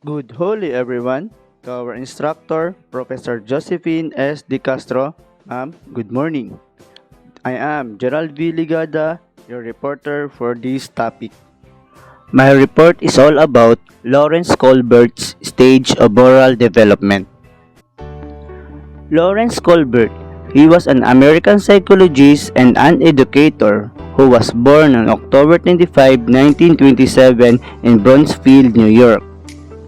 Good holy everyone. To our instructor, Professor Josephine S. De Castro, good morning. I am Gerald V. Ligada, your reporter for this topic. My report is all about Lawrence Kohlberge's stage of moral development. Lawrence Kohlberge, he was an American psychologist and an educator who was born on October 25, 1927 in Bronxville, New York,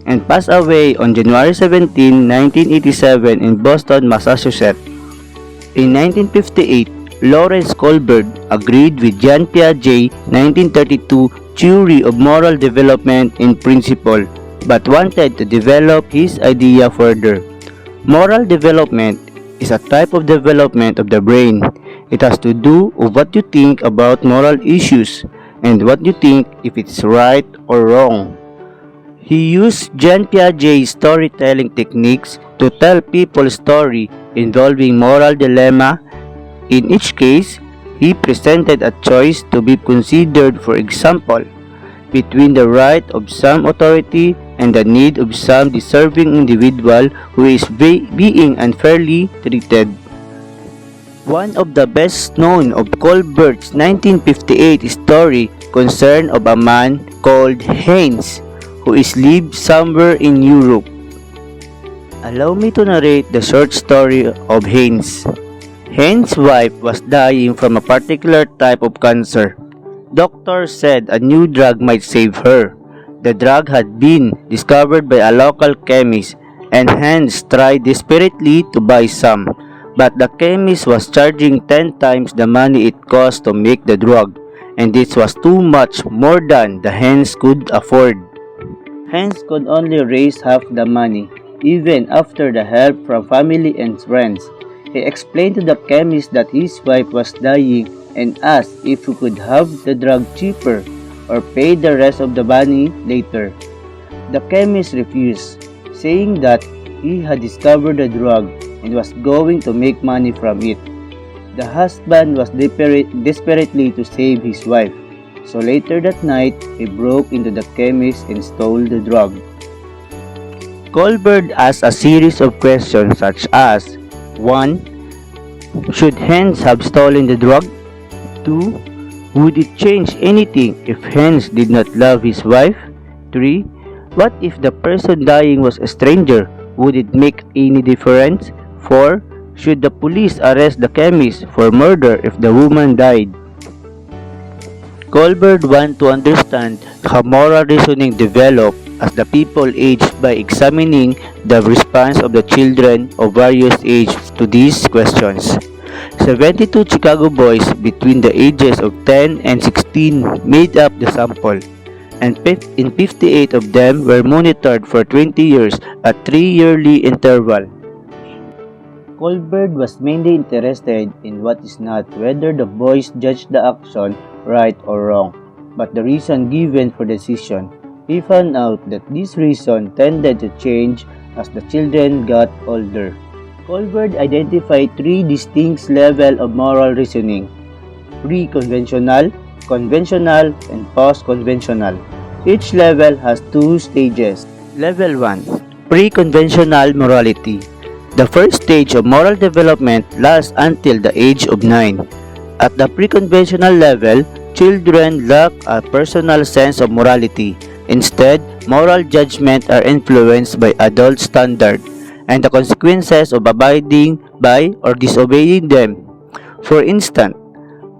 and passed away on January 17, 1987 in Boston, Massachusetts. In 1958, Lawrence Kohlberge agreed with Jean Piaget's 1932 theory of moral development in principle, but wanted to develop his idea further. Moral development is a type of development of the brain. It has to do with what you think about moral issues and what you think if it's right or wrong. He used Jean Piaget's storytelling techniques to tell people story involving moral dilemma. In each case, he presented a choice to be considered, for example, between the right of some authority and the need of some deserving individual who is being unfairly treated. One of the best known of Kohlberge's 1958 story concerned of a man called Heinz, who is lived somewhere in Europe. Allow me to narrate the short story of Heinz. Heinz's wife was dying from a particular type of cancer. Doctors said a new drug might save her. The drug had been discovered by a local chemist, and Heinz tried desperately to buy some, but the chemist was charging 10 times the money it cost to make the drug, and this was too much more than the Heinz could afford. Heinz could only raise half the money, even after the help from family and friends. He explained to the chemist that his wife was dying and asked if he could have the drug cheaper or pay the rest of the money later. The chemist refused, saying that he had discovered the drug and was going to make money from it. The husband was desperately to save his wife, so later that night, he broke into the chemist and stole the drug. Kohlberge asked a series of questions such as 1. Should Heinz have stolen the drug? 2. Would it change anything if Heinz did not love his wife? 3. What if the person dying was a stranger? Would it make any difference? 4. Should the police arrest the chemist for murder if the woman died? Kohlberge wanted to understand how moral reasoning developed as the people aged by examining the response of the children of various ages to these questions. 72 Chicago boys between the ages of 10 and 16 made up the sample, and 58 of them were monitored for 20 years at 3-yearly interval. Kohlberge was mainly interested in what is not whether the boys judged the action right or wrong, but the reason given for the decision. He found out that this reason tended to change as the children got older. Kohlberge identified 3 distinct levels of moral reasoning: pre-conventional, conventional, and post-conventional. Each level has 2 stages. Level 1. Pre-conventional morality. The first stage of moral development lasts until the age of 9. At the pre-conventional level, children lack a personal sense of morality. Instead, moral judgments are influenced by adult standards and the consequences of abiding by or disobeying them. For instance,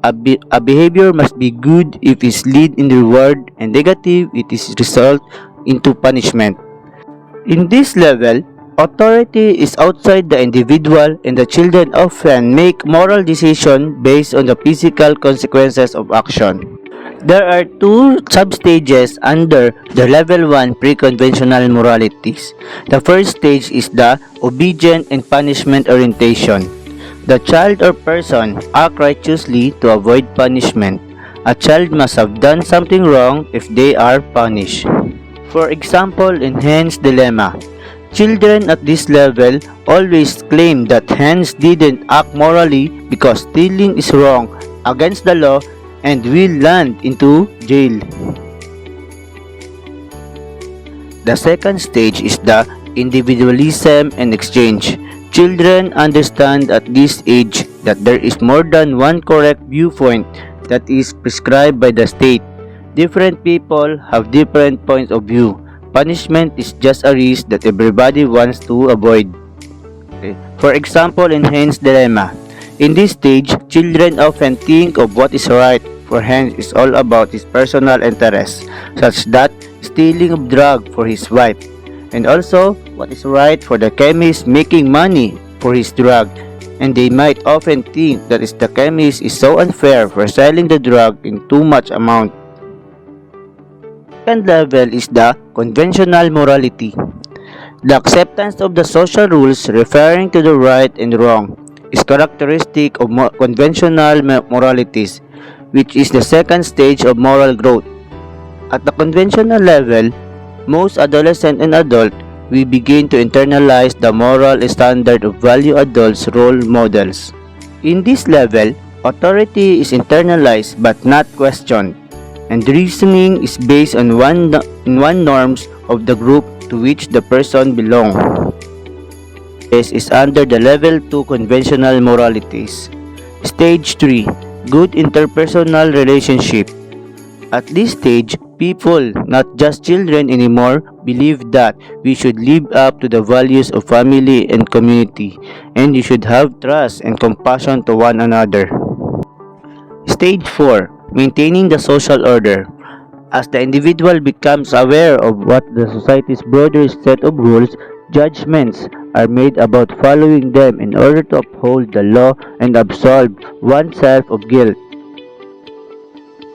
a behavior must be good if it leads in reward and negative if it results into punishment. In this level, authority is outside the individual, and the children often make moral decisions based on the physical consequences of action. There are 2 substages under the level 1 pre-conventional moralities. The first stage is the obedient and punishment orientation. The child or person acts righteously to avoid punishment. A child must have done something wrong if they are punished. For example, in Heinz's dilemma, children at this level always claim that Heinz didn't act morally because stealing is wrong, against the law, and will land into jail. The second stage is the individualism and exchange. Children understand at this age that there is more than one correct viewpoint that is prescribed by the state. Different people have different points of view. Punishment is just a risk that everybody wants to avoid. Okay. For example, in Hein's dilemma. In this stage, children often think of what is right, for Heinz is all about his personal interests, such that stealing of drug for his wife, and also what is right for the chemist making money for his drug, and they might often think that the chemist is so unfair for selling the drug in too much amount. Second level is the conventional morality. The acceptance of the social rules referring to the right and wrong is characteristic of conventional moralities, which is the second stage of moral growth. At the conventional level, most adolescent and adult, we begin to internalize the moral standard of value adults' role models. In this level, authority is internalized but not questioned, and reasoning is based on one norms of the group to which the person belongs. This is under the level 2 conventional moralities. Stage 3, good interpersonal relationship. At this stage, people, not just children anymore, believe that we should live up to the values of family and community, and you should have trust and compassion to one another. Stage 4, maintaining the social order. As the individual becomes aware of what the society's broader set of rules, judgments are made about following them in order to uphold the law and absolve oneself of guilt.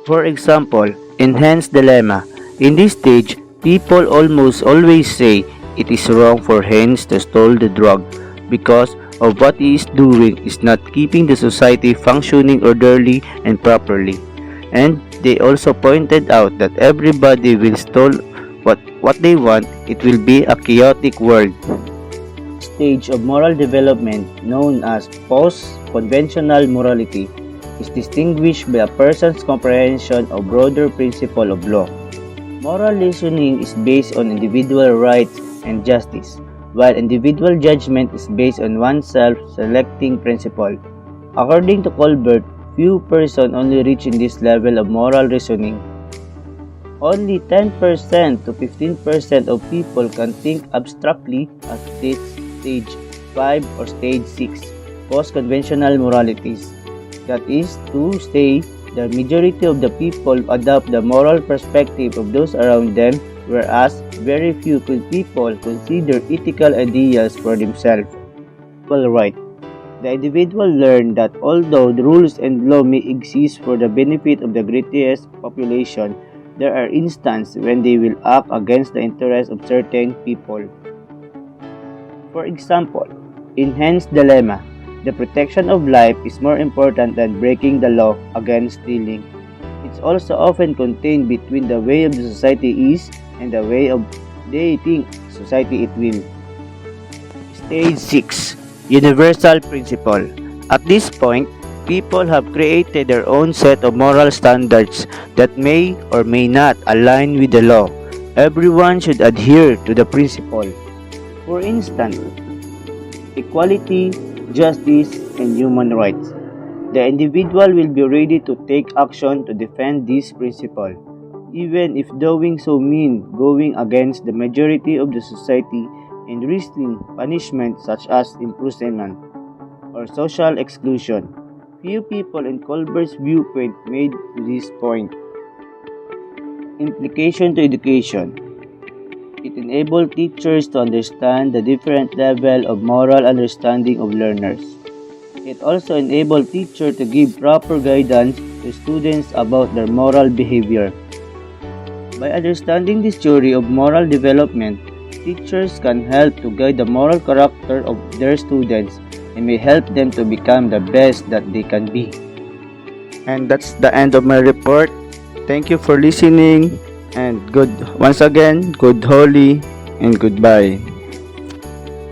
For example, in Hein's dilemma, in this stage, people almost always say it is wrong for Heinz to steal the drug because of what he is doing is not keeping the society functioning orderly and properly. And they also pointed out that everybody will steal what they want. It will be a chaotic world. Stage of moral development known as post-conventional morality is distinguished by a person's comprehension of broader principle of law. Moral reasoning is based on individual rights and justice, while individual judgment is based on one's self-selecting principle. According to Kohlberge, few persons only reach in this level of moral reasoning. Only 10% to 15% of people can think abstractly at this stage 5 or stage 6, post-conventional moralities. That is to say, the majority of the people adopt the moral perspective of those around them, whereas very few people consider ethical ideals for themselves. Right. The individual learn that although the rules and law may exist for the benefit of the greatest population, there are instances when they will act against the interests of certain people. For example, in Hein's dilemma, the protection of life is more important than breaking the law against stealing. It's also often contained between the way of the society is and the way of they think society it will. Stage 6, Universal Principle. At this point, people have created their own set of moral standards that may or may not align with the law. Everyone should adhere to the principle. For instance, equality, justice, and human rights. The individual will be ready to take action to defend this principle, even if doing so means going against the majority of the society and risking punishment such as imprisonment or social exclusion. Few people in Kohlberg's viewpoint made this point. Implication to education. It enables teachers to understand the different level of moral understanding of learners. It also enables teachers to give proper guidance to students about their moral behavior. By understanding this theory of moral development, teachers can help to guide the moral character of their students and may help them to become the best that they can be. And that's the end of my report. Thank you for listening, and once again, good holy and goodbye.